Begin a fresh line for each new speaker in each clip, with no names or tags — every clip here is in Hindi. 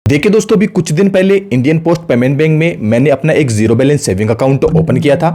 देखिए दोस्तों, अभी कुछ दिन पहले इंडियन पोस्ट पेमेंट बैंक में मैंने अपना एक zero balance saving account open किया था।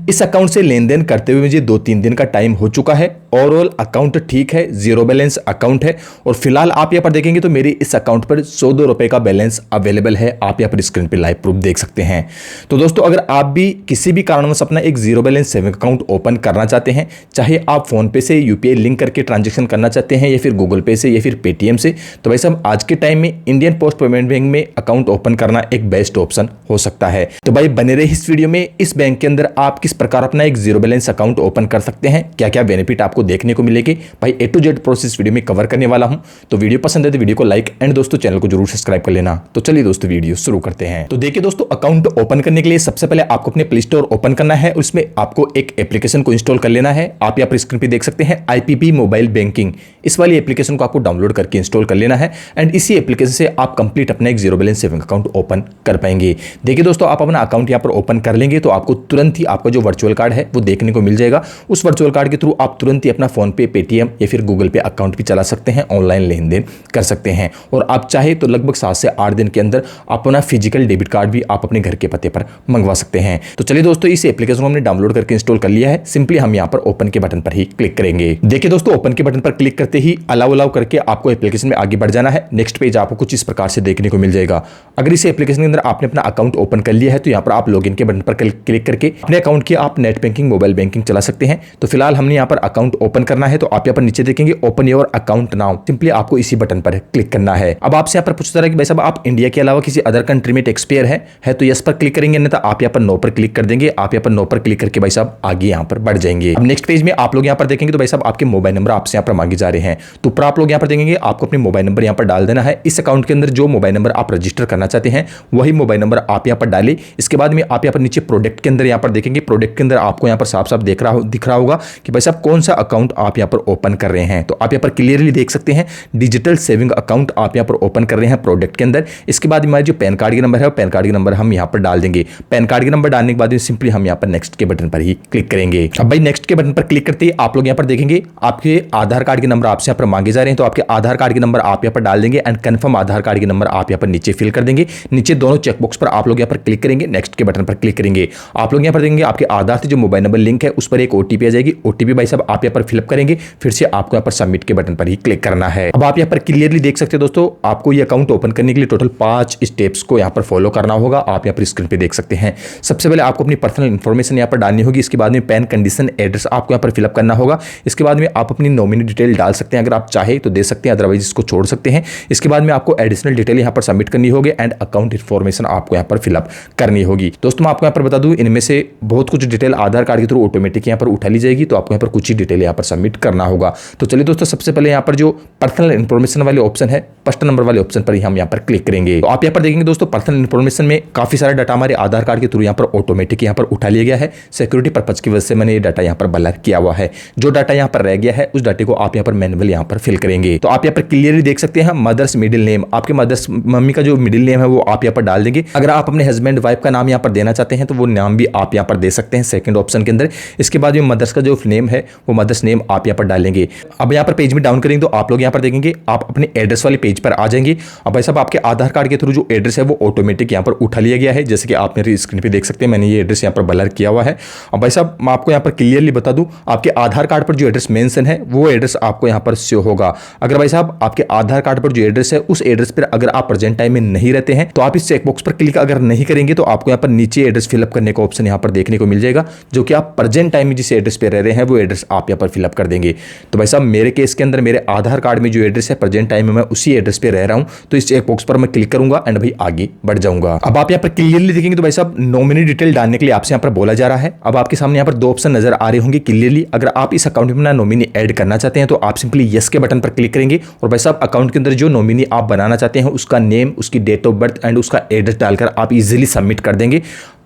इस अकाउंट से लेन देन करते हुए मुझे 2-3 दिन का टाइम हो चुका है। ओवरऑल अकाउंट ठीक है, जीरो बैलेंस अकाउंट है और फिलहाल आप यहाँ पर देखेंगे तो मेरी इस अकाउंट पर 102 रुपए का बैलेंस अवेलेबल है। आप यहाँ पर स्क्रीन पर लाइव प्रूफ देख सकते हैं। तो दोस्तों, अगर आप भी किसी भी कारणवश अपना एक zero balance saving account open करना चाहते हैं, चाहे आप फोन पे से यूपीआई लिंक करके ट्रांजेक्शन करना चाहते हैं या फिर गूगल पे से या फिर पेटीएम से, तो भाई साहब आज के टाइम में इंडियन पोस्ट पेमेंट बैंक में अकाउंट ओपन करना एक बेस्ट ऑप्शन हो सकता है। तो भाई बने रहे इस वीडियो में, इस बैंक के अंदर आप किस प्रकार अपना एक जीरो बैलेंस अकाउंट ओपन कर सकते हैं, क्या क्या बेनिफिट आपको देखने को मिलेगी, भाई ए टू जेड प्रोसेस वीडियो में कवर करने वाला हूं। तो वीडियो पसंद है तो वीडियो को लाइक एंड दोस्तों चैनल को जरूर सब्सक्राइब कर लेना। तो चलिए दोस्तों वीडियो शुरू करते हैं। तो देखिए दोस्तों, अकाउंट ओपन करने के लिए सबसे पहले आपको अपने प्ले स्टोर ओपन करना है, उसमें आपको एक एप्लीकेशन को इंस्टॉल कर लेना है। आप यहाँ पर स्क्रीन पे देख सकते हैं IPP मोबाइल बैंकिंग, इस वाली एप्लीकेशन को आपको डाउनलोड करके इंस्टॉल कर लेना है एंड इसी एप्लीकेशन से आप कंप्लीट अपना एक zero balance saving account open कर पाएंगे। देखिए दोस्तों, आप अपना अकाउंट यहाँ पर ओपन कर लेंगे तो आपको तुरंत ही आपका जो वर्चुअल कार्ड है वो देखने को मिल जाएगा। उस वर्चुअल कार्ड के थ्रू आप तुरंत ही अपना फोन पे, पेटीएम या फिर गूगल पे अकाउंट भी चला सकते हैं, ऑनलाइन लेन देन कर सकते हैं और आप चाहे तो लगभग 7 से 8 दिन के अंदर अपना फिजिकल डेबिट कार्ड भी आप अपने घर के पते पर मंगवा सकते हैं। तो चलिए दोस्तों, इस एप्लीकेशन को हमने डाउनलोड करके इंस्टॉल कर लिया है। सिंपली हम यहाँ पर ओपन के बटन पर ही क्लिक करेंगे। देखिए दोस्तों, ओपन के बटन पर क्लिक करते ही अलाउ करके आपको एप्लीकेशन में आगे बढ़ जाना है। नेक्स्ट पेज आपको कुछ इस प्रकार से देखने को मिल जाएगा। अगर इस एप्लीकेशन के अंदर आपने अपना अकाउंट ओपन कर लिया है तो यहाँ पर आप लॉगिन के बटन पर क्लिक करके अपने अकाउंट की आप नेट बैंकिंग, मोबाइल बैंकिंग चला सकते हैं। तो फिलहाल हमने यहाँ पर अकाउंट ओपन करना है, तो आप यहाँ पर नीचे देखेंगे open your account now, simply आपको इसी बटन पर क्लिक करना है। अब आपसे यहाँ पर पूछता है कि भाई साहब आप इंडिया के अलावा किसी अदर कंट्री में टैक्स पेयर है तो यस पर क्लिक करेंगे, नहीं तो आप यहाँ पर नो पर क्लिक कर देंगे। आप यहाँ पर नो पर क्लिक करके भाई साहब आगे यहाँ पर बढ़ जाएंगे। अब नेक्स्ट पेज में आप लोग यहाँ पर देखेंगे तो भाई साहब आपके मोबाइल नंबर आपसे यहाँ पर मांगे जा रहे हैं। तो ऊपर आप लोग यहाँ पर देखेंगे आपको अपने मोबाइल नंबर यहाँ पर डाल देना है। इस अकाउंट के अंदर जो मोबाइल नंबर आप रजिस्टर करना चाहते हैं वही मोबाइल नंबर आप यहाँ पर डालें। इसके बाद में आप यहाँ पर नीचे प्रोडक्ट के अंदर यहाँ पर देखेंगे, प्रोडक्ट के अंदर आपको यहाँ पर साफ साफ दिख रहा होगा कि भाई साहब कौन सा अकाउंट आप यहाँ पर ओपन कर रहे हैं। तो आप यहाँ पर क्लियरली देख सकते हैं डिजिटल सेविंग अकाउंट आप यहाँ पर ओपन कर रहे हैं प्रोडक्ट के अंदर। इसके बाद हमारे जो पैन कार्ड का नंबर है, पैन कार्ड का नंबर हम यहाँ पर डाल देंगे। पैन कार्ड का नंबर डालने के बाद सिंपली हम यहाँ पर नेक्स्ट के बटन पर ही क्लिक करेंगे। अब भाई नेक्स्ट के बटन पर क्लिक करते ही आप लोग यहाँ पर देखेंगे आपके आधार कार्ड के नंबर आपसे यहाँ पर मांगे जा रहे हैं। तो आपके आधार कार्ड के नंबर आप यहाँ पर डाल देंगे एंड कन्फर्म आधार कार्ड के नंबर आप यहाँ पर नीचे फिल कर देंगे। नीचे दोनों चेकबॉक्स पर आप लोग यहाँ पर क्लिक करेंगे, नेक्स्ट के बटन पर क्लिक करेंगे। आप लोग यहाँ पर देंगे आपके आधार से जो मोबाइल नंबर लिंक है उस पर एक OTP आ जाएगी। OTP भाई साहब आप यहाँ पर फिलअप करेंगे, फिर से आपको यहाँ पर सबमिट के बटन पर ही क्लिक करना है। अब आप यहाँ पर क्लियरली देख सकते हैं दोस्तों, आपको ये अकाउंट ओपन करने के लिए टोटल 5 स्टेप्स को यहाँ पर फॉलो करना होगा। आप यहाँ पर स्क्रीन पे देख सकते हैं। सबसे पहले आपको अपनी पर्सनल इन्फॉर्मेशन यहाँ पर डालनी होगी। इसके बाद में पैन कंडीशन एड्रेस आपको यहाँ पर फिलअप करना होगा। इसके बाद में आप अपनी नॉमिनी डिटेल डाल सकते हैं, अगर आप चाहे तो दे सकते हैं, अदरवाइज इसको छोड़ सकते हैं। इसके बाद में आपको एडिशनल डिटेल यहाँ पर सबमिट करनी होगी एंड अकाउंट इन्फॉर्मेशन आपको यहाँ पर फिलअप करनी होगी। दोस्तों मैं आपको यहाँ पर बता दूं, इनमें से बहुत कुछ डिटेल आधार कार्ड के थ्रू ऑटोमेटिक यहाँ पर उठा ली जाएगी, तो आपको यहाँ पर कुछ ही डिटेल यहाँ पर सबमिट करना होगा। तो चलिए दोस्तों, सबसे पहले यहाँ पर जो पर्सनल इन्फॉर्मेशन वाले ऑप्शन है, फर्स्ट नंबर वाले ऑप्शन पर ही हम यहाँ पर क्लिक करेंगे। तो आप यहाँ पर देखेंगे दोस्तों, पर्सनल इन्फॉर्मेशन में काफी सारा डाटा हमारे आधार कार्ड के थ्रू यहाँ पर ऑटोमेटिक यहाँ पर उठा लिया गया है। सिक्योरिटी पर्पज की वजह से मैंने ये डाटा यहाँ पर ब्लर किया हुआ है। जो डाटा यहाँ पर रह गया है उस डाटे को आप यहाँ पर मैनुअल यहाँ पर फिल करेंगे। तो आप यहाँ पर क्लियरली देख सकते हैं मदर्स मिडिल नेम, आपके मदर्स मम्मी का जो मिडिल नेम है वो आप यहाँ पर डाल देंगे। अगर आप अपने हस्बैंड वाइफ का नाम यहाँ पर देना चाहते हैं तो वो नाम भी आप यहाँ पर दे सकते हैं सेकंड ऑप्शन के अंदर। इसके बाद में मदर्स का जो नेम है वो मदर्स नेम आप यहाँ पर डालेंगे। अब यहाँ पर पेज में डाउन करेंगे तो आप लोग यहाँ पर देखेंगे आप अपने एड्रेस वाले पेज पर आ जाएंगे। अब भाई साहब आपके आधार कार्ड के थ्रू जो एड्रेस है वो ऑटोमेटिक यहाँ पर उठा लिया गया है, जैसे कि आप मेरी स्क्रीन पे देख सकते हैं। मैंने ये एड्रेस यहाँ पर ब्लर किया हुआ है। अब भाई साहब मैं आपको यहाँ पर क्लियरली बता दूं, आपके आधार कार्ड पर जो एड्रेस मेंशन है वो एड्रेस आपको यहाँ पर शो होगा। अगर भाई साहब आपके आधार कार्ड पर जो एड्रेस है उस एड्रेस पर अगर आप प्रेजेंट टाइम में नहीं रहते हैं तो आप इस चेकबॉक्स पर क्लिक अगर नहीं करेंगे तो आपको यहाँ पर नीचे एड्रेस फिलअप करने का ऑप्शन यहाँ पर देखने को मिल जाएगा, जो कि आप प्रेजेंट टाइम में जिस एड्रेस पे रह रहे हैं वो एड्रेस आप यहाँ पर फिलअप कर देंगे। तो भाई साहब मेरे केस के अंदर मेरे आधार कार्ड में जो एड्रेस है प्रेजेंट टाइम में मैं उसी एड्रेस पे रह रहा हूं, तो इस चेकबॉक्स पर मैं क्लिक करूंगा एंड भाई आगे बढ़ जाऊंगा। अब आप यहाँ पर क्लियरली देखेंगे तो भाई साहब नॉमिनी डिटेल डालने के लिए आपसे यहाँ पर बोला जा रहा है। अब आपके सामने यहाँ पर 2 ऑप्शन नजर आ रहे होंगे क्लियरली। अगर आप इस अकाउंट में अपना नॉमिनी ऐड करना चाहते हैं तो आप सिंपली यस के बटन पर क्लिक करेंगे और भाई साहब अकाउंट के अंदर जो नॉमिनी आप बनाना चाहते हैं उसका नेम, उसकी डेट ऑफ बर्थ एंड उसका एड्रेस डालकर आप इजीली सबमिट कर देंगे।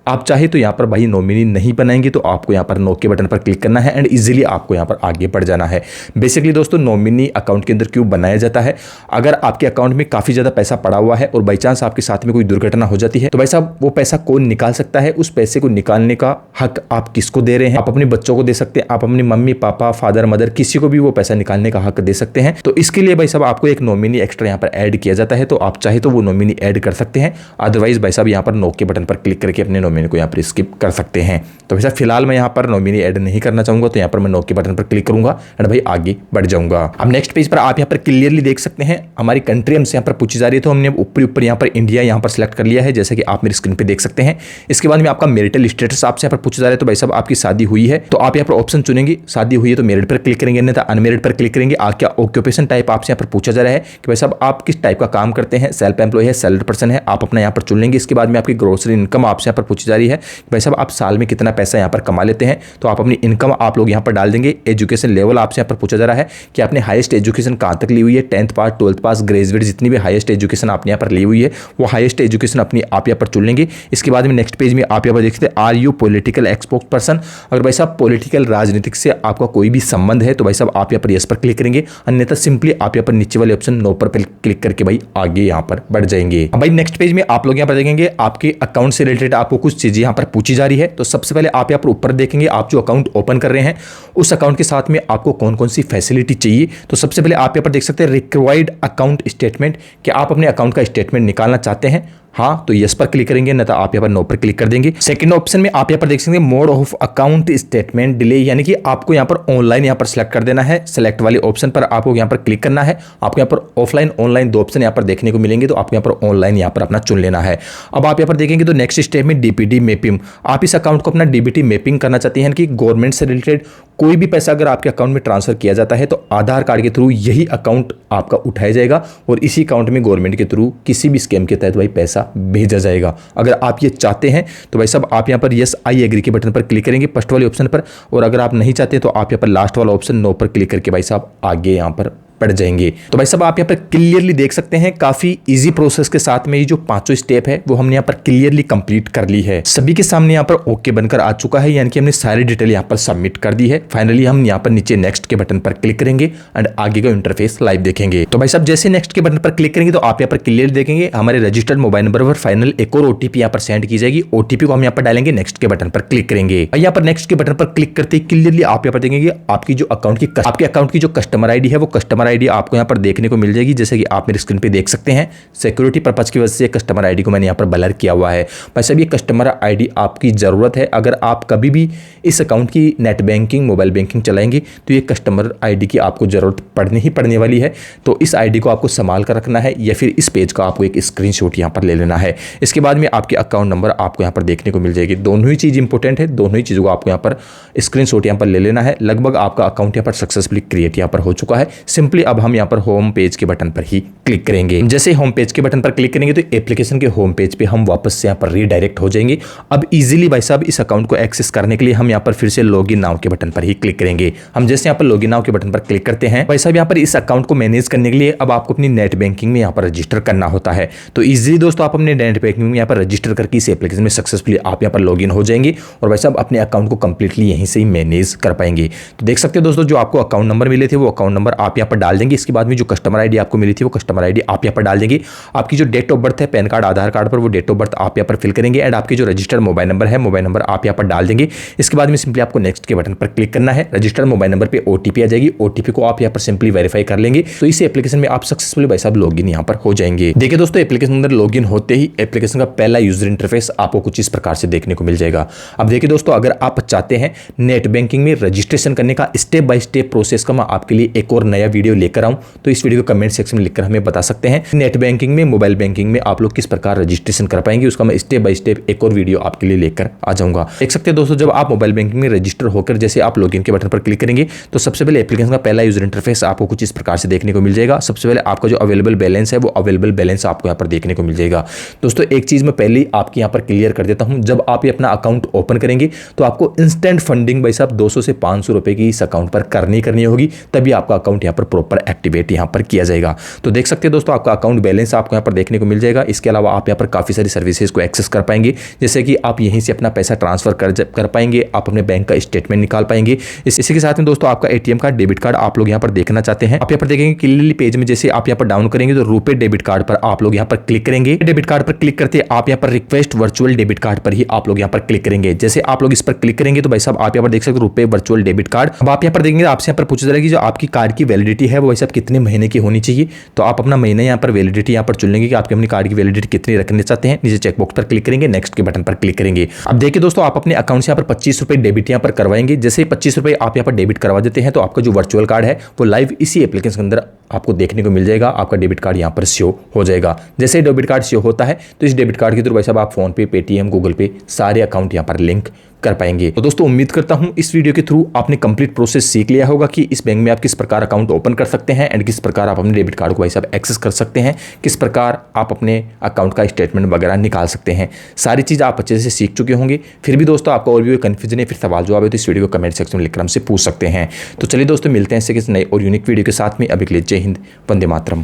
आप चाहे तो यहाँ पर भाई नॉमिनी नहीं बनाएंगे तो आपको यहाँ पर नो के बटन पर क्लिक करना है एंड इजीली आपको यहाँ पर आगे बढ़ जाना है। बेसिकली दोस्तों नॉमिनी अकाउंट के अंदर क्यों बनाया जाता है, अगर आपके अकाउंट में काफी ज्यादा पैसा पड़ा हुआ है और बाई चांस आपके साथ में कोई दुर्घटना हो जाती है तो भाई साहब वो पैसा कौन निकाल सकता है, उस पैसे को निकालने का हक आप किसको दे रहे हैं। आप अपने बच्चों को दे सकते हैं, आप अपनी मम्मी पापा फादर मदर किसी को भी वो पैसा निकालने का हक दे सकते हैं। तो इसके लिए भाई साहब आपको एक नॉमिनी एक्स्ट्रा यहाँ पर ऐड किया जाता है, तो आप चाहे तो वो नॉमिनी ऐड कर सकते हैं, अदरवाइज भाई साहब यहाँ पर नो के बटन पर क्लिक करके अपने नॉमिनी को यहाँ पर स्किप कर सकते हैं। तो भाई साहब फिलहाल मैं यहाँ पर नॉमिनी ऐड नहीं करना चाहूंगा, तो यहाँ पर मैं नो के बटन पर क्लिक करूंगा एंड भाई आगे बढ़ जाऊंगा। अब नेक्स्ट पेज पर आप यहाँ पर क्लियरली देख सकते हैं हमारी कंट्री हमसे यहाँ पर पूछी जा रही है, तो हमने ऊपर ऊपर यहाँ पर इंडिया यहाँ पर सिलेक्ट कर लिया है, जैसे कि आप मेरी स्क्रीन पे देख सकते हैं। इसके बाद में आपका मैरिटल स्टेटस आपसे यहाँ पर पूछा जा रहा है, तो भाई साहब आपकी शादी हुई है तो आप यहाँ पर ऑप्शन चुनेंगे, शादी हुई है तो मैरिड पर क्लिक करेंगे, नहीं तो अनमैरिड पर क्लिक करेंगे। क्या ऑक्यूपेशन टाइप आपसे यहाँ पर पूछा जा रहा है कि भाई साहब आप किस टाइप का काम करते हैं, सेल्फ एम्प्लॉय है, सैलरी पर्सन है, आप अपना यहाँ पर चुन लेंगे। इसके बाद में आपकी ग्रोसरी इनकम आपसे यहाँ पर पूछी जा रही है कि भाई साहब आप साल में कितना पैसा यहाँ पर कमा लेते हैं, तो आप अपनी इनकम आप लोग यहाँ पर डाल देंगे। एजुकेशन लेवल आपसे यहाँ पर पूछा जा रहा है कि आपने हाईएस्ट एजुकेशन कहाँ तक ली हुई है, 10th पास 12th पास ग्रेजुएट जितनी भी हाईएस्ट एजुकेशन आपने यहाँ पर ली हुई है वो हाईएस्ट एजुकेशन अपनी आप यहाँ पर चुन लेंगे। इसके बाद में नेक्स्ट पेज में आप यहाँ पर देख सकते हैं are you political expert person, अगर भाई साहब पॉलिटिकल राजनीतिक से आपका कोई भी संबंध है तो भाई साहब आप यहाँ पर यस पर क्लिक करेंगे, अन्यथा सिंपली आप यहाँ पर नीचे वाले ऑप्शन नो पर क्लिक करके भाई आगे यहाँ पर बढ़ जाएंगे। भाई नेक्स्ट पेज में आप लोग यहाँ पर देखेंगे आपके अकाउंट से रिलेटेड आपको कुछ चीजें यहाँ पर पूछी जा रही है। तो सबसे पहले आप यहाँ पर ऊपर देखेंगे आप जो अकाउंट ओपन कर रहे हैं उस अकाउंट के साथ में आपको कौन कौन सी फैसिलिटी चाहिए। तो सबसे पहले आप यहाँ पर देख सकते हैं रिक्वायर्ड अकाउंट स्टेटमेंट, क्या आप अपने अकाउंट का स्टेटमेंट निकालना चाहते हैं, हाँ तो यस पर क्लिक करेंगे, नहीं तो आप यहाँ पर नो पर क्लिक कर देंगे। सेकंड ऑप्शन में आप यहाँ पर देख सकते हैं mode of account statement delay, यानी कि आपको यहाँ पर ऑनलाइन यहाँ पर सिलेक्ट कर देना है। सेलेक्ट वाले ऑप्शन पर आपको यहाँ पर क्लिक करना है, आपको यहाँ पर ऑफलाइन ऑनलाइन दो ऑप्शन यहाँ पर देखने को मिलेंगे, तो आपको यहाँ पर ऑनलाइन यहाँ पर अपना चुन लेना है। अब आप यहाँ पर देखेंगे तो नेक्स्ट स्टेप में डीपीडी मैपिंग, आप इस अकाउंट को अपना डीबीटी मैपिंग करना चाहते हैं कि गवर्नमेंट से रिलेटेड कोई भी पैसा अगर आपके अकाउंट में ट्रांसफर किया जाता है तो आधार कार्ड के थ्रू यही अकाउंट आपका उठाया जाएगा और इसी अकाउंट में गवर्नमेंट के थ्रू किसी भी स्कैम के तहत भाई पैसा भेजा जाएगा। अगर आप ये चाहते हैं तो भाई साहब आप यहाँ पर यस आई एग्री के बटन पर क्लिक करेंगे फर्स्ट वाले ऑप्शन पर, और अगर आप नहीं चाहते तो आप यहाँ पर लास्ट वाला ऑप्शन नो पर क्लिक करके भाई साहब आगे यहाँ पर बढ़ जाएंगे। तो भाई साहब आप यहाँ पर क्लियरली देख सकते हैं काफी इजी प्रोसेस के साथ में ये जो पांचों स्टेप है वो हमने यहाँ पर क्लियरली कंप्लीट कर ली है। सभी के सामने यहाँ पर ओके बनकर आ चुका है, यानी कि हमने सारी डिटेल यहाँ पर सबमिट कर दी है। फाइनली हम यहाँ पर नीचे नेक्स्ट के बटन पर क्लिक करेंगे एंड आगे का इंटरफेस लाइव देखेंगे। तो भाई साहब जैसे नेक्स्ट के बटन पर क्लिक करेंगे तो आप यहाँ पर क्लियर देखेंगे हमारे रजिस्टर्ड मोबाइल नंबर पर फाइनल एक और ओटीपी यहाँ पर सेंड की जाएगी। ओटीपी को हम यहाँ पर डालेंगे, नेक्स्ट के बटन पर क्लिक करेंगे। यहाँ पर नेक्स्ट के बटन पर क्लिक करते ही क्लियरली आप यहाँ पर देखेंगे आपकी जो आपके अकाउंट की जो कस्टमर आईडी है वो कस्टमर आईडी आपको यहाँ पर देखने को मिल जाएगी, जैसे कि आप मेरी स्क्रीन पे देख सकते हैं। सिक्योरिटी पर्पज की वजह से कस्टमर आईडी को मैंने यहाँ पर ब्लर किया हुआ है। भाई साहब ये कस्टमर आईडी आपकी ज़रूरत है, अगर आप कभी भी इस अकाउंट की नेट बैंकिंग मोबाइल बैंकिंग चलाएंगे तो ये कस्टमर आईडी की आपको ज़रूरत पड़ने वाली है। तो इस आईडी को आपको संभाल कर रखना है या फिर इस पेज का आपको एक स्क्रीनशॉट यहाँ पर ले लेना है। इसके बाद में आपके अकाउंट नंबर आपको यहाँ पर देखने को मिल जाएगी। दोनों ही चीज़ इंपॉर्टेंट है, दोनों ही चीज़ों को आपको यहाँ पर स्क्रीनशॉट यहाँ पर ले लेना है। लगभग आपका अकाउंट यहाँ पर सक्सेसफुली क्रिएट यहाँ पर हो चुका है। सिंपली अब हम यहाँ पर होम पेज के बटन पर ही क्लिक करेंगे। जैसे होम पेज के बटन पर क्लिक करेंगे तो एप्लीकेशन के होम पेज पे हम वापस से यहाँ पर रीडायरेक्ट हो जाएंगे। अब इजीली भाई साहब इस अकाउंट को एक्सेस करने के लिए हम यहाँ पर फिर से लॉगिन नाउ के बटन पर ही क्लिक करेंगे। हम जैसे यहाँ पर लॉगिन नाउ के बटन पर क्लिक करते हैं भाई साहब यहाँ पर इस अकाउंट को मैनेज करने के लिए अब आपको अपनी नेट बैंकिंग में यहाँ पर रजिस्टर करना होता है। तो इजीली दोस्तों आप अपने नेट बैंकिंग में यहाँ पर रजिस्टर करके इस एप्लीकेशन में सक्सेसफुली आप यहाँ पर लॉगिन हो जाएंगे और भाई साहब अपने अकाउंट को कंप्लीटली यहीं से ही मैनेज कर पाएंगे। तो देख सकते हो दोस्तों जो आपको अकाउंट नंबर मिले थे वो अकाउंट नंबर आप यहाँ पर डाल देंगे। इसके बाद में जो कस्टमर आईडी आपको मिली थी वो कस्टमर आईडी आप यहाँ पर डाल देंगे। आपकी जो डेट ऑफ बर्थ है पैन कार्ड आधार कार्ड पर वो डेट ऑफ बर्थ आप यहाँ पर फिल करेंगे एंड आपकी जो रजिस्टर्ड मोबाइल नंबर है मोबाइल नंबर आप यहाँ पर डाल देंगे। इसके बाद में सिंपली आपको नेक्स्ट के बटन पर क्लिक करना है। रजिस्टर्ड मोबाइल नंबर पे ओटीपी आ जाएगी, ओटीपी को आप यहाँ पर सिंपली वेरीफाई कर लेंगे तो इस एप्लीकेशन में आप सक्सेसफुली भाई साहब लॉगिन यहाँ पर हो जाएंगे। देखिए दोस्तों एप्लीकेशन अंदर लॉगिन होते ही एप्लीकेशन का पहला यूजर इंटरफेस आपको कुछ इस प्रकार से देखने को मिल जाएगा। अब देखिए दोस्तों अगर आप चाहते हैं नेट बैंकिंग में रजिस्ट्रेशन करने का स्टेप बाय स्टेप प्रोसेस का मैं आपके लिए एक और नया वीडियो लेकर आऊं तो इस वीडियो को कमेंट सेक्शन में लिखकर हमें बता सकते हैं नेट बैंकिंग में मोबाइल बैंकिंग में आप लोग किस प्रकार रजिस्ट्रेशन कर पाएंगे। उसका मैं स्टेप बाय स्टेप एक और वीडियो आपके लिए लेकर आ जाऊंगा। देख सकते हैं दोस्तों जब आप मोबाइल बैंकिंग में रजिस्टर होकर जैसे आप लॉगिन के बटन पर क्लिक करेंगे तो सबसे पहले एप्लीकेशन का पहला यूजर इंटरफेस आपको कुछ इस प्रकार से देखने को मिल जाएगा। सबसे पहले आपका जो अवेलेबल बैलेंस है वो अवेलेबल बैलेंस आपको यहाँ पर देखने को मिल जाएगा। दोस्तों एक चीज मैं पहले ही आपके यहाँ पर क्लियर कर देता हूँ, जब आप ये अपना अकाउंट ओपन करेंगे तो आपको इंस्टेंट फंडिंग भाई साहब 200 से 500 रुपए की इस अकाउंट पर करनी होगी, तभी आपका अकाउंट यहाँ पर प्रॉपर एक्टिवेट यहाँ पर किया जाएगा। तो देख सकते हैं दोस्तों, आपका अकाउंट बैलेंस आपको यहाँ पर देखने को मिल जाएगा। इसके अलावा आप यहाँ पर काफ़ी सारी सर्विसेज को एक्सेस कर पाएंगे, जैसे कि आप यहीं से अपना पैसा ट्रांसफर कर पाएंगे, आप अपने बैंक का स्टेटमेंट निकाल पाएंगे। इसी के साथ में दोस्तों आपका एटीएम कार्ड, डेबिट कार्ड आप लोग यहाँ पर देखना चाहते हैं, आप यहाँ पर देखेंगे क्लियरली पेज में, जैसे आप यहाँ पर डाउन करेंगे तो रुपए डेबिट कार्ड पर आप लोग यहाँ पर क्लिक करेंगे। डेबिट कार्ड पर क्लिक करते आप यहाँ पर रिक्वेस्ट वर्चुअल डेबिट कार्ड पर ही आप लोग यहाँ पर क्लिक करेंगे। जैसे आप लोग इस पर क्लिक करेंगे तो भाई साहब आप यहाँ पर देख सकते हो रुपए वर्चुअल डेबिट कार्ड। अब आप यहाँ पर देखेंगे आपसे यहाँ पर पूछा जाएगा कि जो आपकी कार्ड की वैलिडिटी है वो भाई साहब कितने महीने की होनी चाहिए। तो आप अपना महीने यहाँ पर वैलिडिटी यहाँ पर चुन लेंगे कि आपके अपनी कार्ड की वैलिडिटी कितनी रखना चाहते हैं। नीचे चेकबॉक्स पर क्लिक करेंगे, नेक्स्ट के बटन पर क्लिक करेंगे। अब देखिए दोस्तों, आप अपने अकाउंट से यहाँ पर 25 रुपए डेबिट यहाँ पर करवाएंगे। जैसे ही 25 रुपए आप यहाँ पर डेबिट करवा देते हैं तो आपका जो वर्चुअल कार्ड है वो लाइव इसी एप्लीकेशन के अंदर आपको देखने को मिल जाएगा। आपका डेबिट कार्ड यहाँ पर शो हो जाएगा। जैसे ही डेबिट कार्ड शो होता है तो इस डेबिट कार्ड के थ्रू भाई साहब आप फोन पे, पेटीएम, गूगल पे सारे अकाउंट यहाँ पर लिंक कर पाएंगे। तो दोस्तों उम्मीद करता हूं इस वीडियो के थ्रू आपने कंप्लीट प्रोसेस सीख लिया होगा कि इस बैंक में आप किस प्रकार अकाउंट ओपन कर सकते हैं एंड किस प्रकार आप अपने डेबिट कार्ड को भाई साहब एक्सेस कर सकते हैं, किस प्रकार आप अपने अकाउंट का स्टेटमेंट वगैरह निकाल सकते हैं। सारी चीज़ आप अच्छे से सीख चुके होंगे। फिर भी दोस्तों आपका और भी कोई कन्फ्यूजन है, फिर सवाल जवाब है तो इस वीडियो को कमेंट सेक्शन में लिखकर हमसे पूछ सकते हैं। तो चलिए दोस्तों मिलते हैं ऐसे किसी नए और यूनिक वीडियो के साथ में। अभी के लिए जय हिंद, वंदे मातरम।